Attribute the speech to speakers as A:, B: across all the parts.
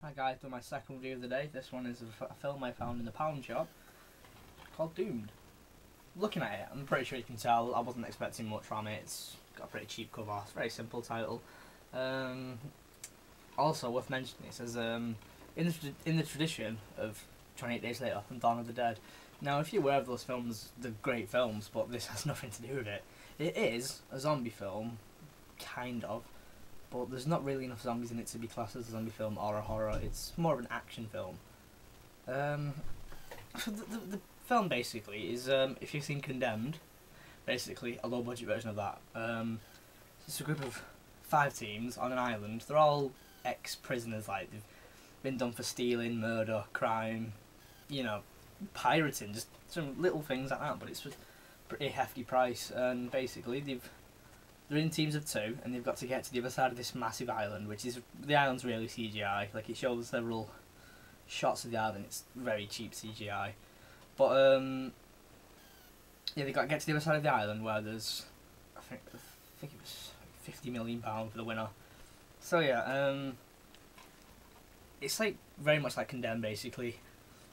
A: Hi guys, doing my second review of the day. This one is a film I found in the pound shop called Doomed. Looking at it, I'm pretty sure you can tell I wasn't expecting much from it. It's got a pretty cheap cover, it's a very simple title. Also worth mentioning, it says in the tradition of 28 Days Later and Dawn of the Dead. Now if you're aware of those films, they're great films, but this has nothing to do with it. It is a zombie film, kind of. But there's not really enough zombies in it to be classed as a zombie film or a horror. It's more of an action film. So the film basically is, if you've seen Condemned, basically a low budget version of that. It's a group of 5 teams on an island. They're all ex-prisoners, like they've been done for stealing, murder, crime, you know, pirating, just some little things like that, but it's a pretty hefty price. And basically they're in teams of 2, and they've got to get to the other side of this massive island, which is, the island's really CGI. Like, it shows several shots of the island, it's very cheap CGI. But, yeah, they've got to get to the other side of the island, where there's, I think it was £50 million for the winner. So, yeah, it's like, very much like Condemned, basically.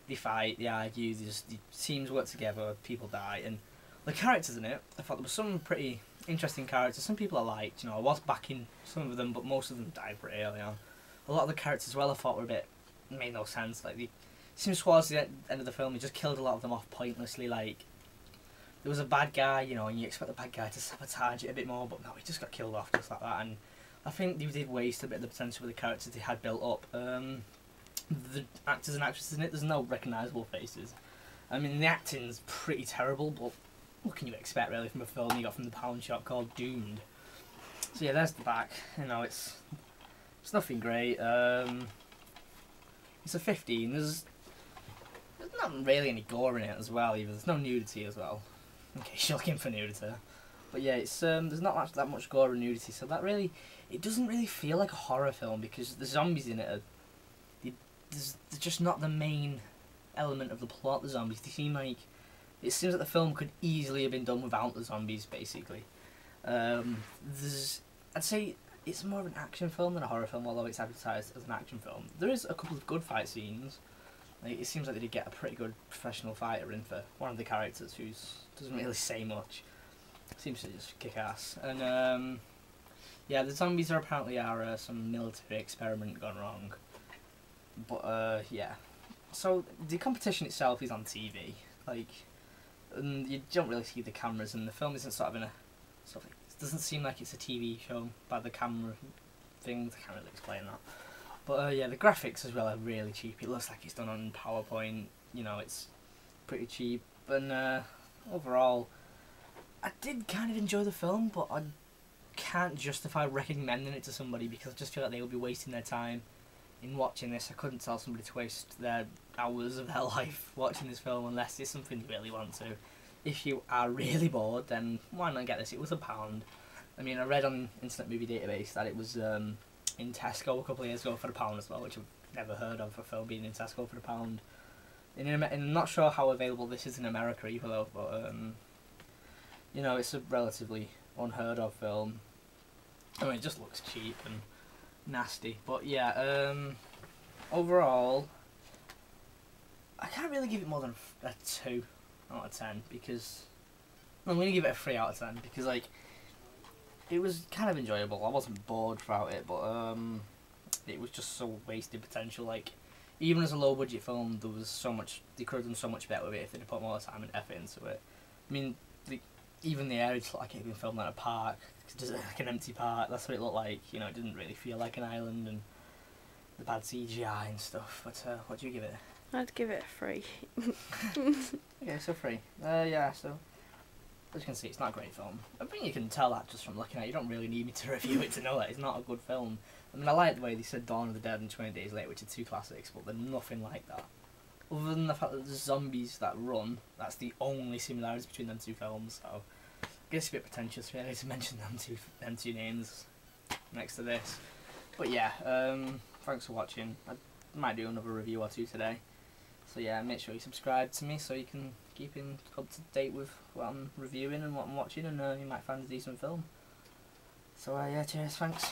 A: They fight, they argue, the teams work together, people die, and the characters in it, I thought there were some pretty interesting characters. Some people I liked, you know, I was backing some of them, but most of them died pretty early on. A lot of the characters as well I thought were a bit, made no sense. Like, it seems towards the end of the film, he just killed a lot of them off pointlessly. Like, there was a bad guy, you know, and you expect the bad guy to sabotage it a bit more, but no, he just got killed off just like that. And I think they did waste a bit of the potential with the characters they had built up. The actors and actresses in it, there's no recognisable faces. I mean, the acting's pretty terrible, but what can you expect really from a film you got from the pound shop called Doomed? So yeah, there's the back. You know, it's nothing great. It's a 15. There's not really any gore in it as well either. There's no nudity as well, in case you're looking for nudity. But yeah, it's there's not that much gore and nudity, so that really, it doesn't really feel like a horror film because the zombies in it are, they're just not the main element of the plot. The zombies, they seem like, it seems like the film could easily have been done without the zombies, basically. I'd say it's more of an action film than a horror film, although it's advertised as an action film. There is a couple of good fight scenes. Like, it seems like they did get a pretty good professional fighter in for one of the characters who doesn't really say much. Seems to just kick ass. And yeah, the zombies are apparently some military experiment gone wrong. But yeah. So the competition itself is on TV. Like, and you don't really see the cameras, and the film isn't sort of in a sort of, it doesn't seem like it's a TV show by the camera things. I can't really explain that. But yeah, the graphics as well are really cheap. It looks like it's done on PowerPoint. You know, it's pretty cheap. And overall, I did kind of enjoy the film, but I can't justify recommending it to somebody because I just feel like they will be wasting their time in watching this. I couldn't tell somebody to waste their hours of their life watching this film unless it's something you really want to. If you are really bored, then why not get this? It was £1. I mean, I read on Internet Movie Database that it was in Tesco a couple of years ago for £1 as well, which I've never heard of, a film being in Tesco for £1. And I'm not sure how available this is in America either though, but you know, it's a relatively unheard of film. I mean, it just looks cheap and nasty, but yeah, overall I can't really give it more than a 2 out of 10 because I'm going to give it a 3 out of 10 because, like, it was kind of enjoyable. I wasn't bored throughout it, but it was just so wasted potential. Like, even as a low budget film, there was so much, they could have done so much better with it if they'd put more time and effort into it. I mean, even the area looked like it had been filmed at a park, just like an empty park. That's what it looked like. You know, it didn't really feel like an island, and the bad CGI and stuff. But what do you give it?
B: I'd give it a 3.
A: Yeah, so 3. Yeah, so as you can see, it's not a great film. I think you can tell that just from looking at it. You don't really need me to review it to know that it's not a good film. I mean, I like the way they said Dawn of the Dead and 20 Days Later, which are 2 classics, but they're nothing like that. Other than the fact that there's zombies that run, that's the only similarities between them 2 films. So I guess it's a bit pretentious really to mention them two names next to this. But yeah, thanks for watching. I might do another review or 2 today. So yeah, make sure you subscribe to me so you can keep up to date with what I'm reviewing and what I'm watching, and you might find a decent film. So yeah, cheers, thanks.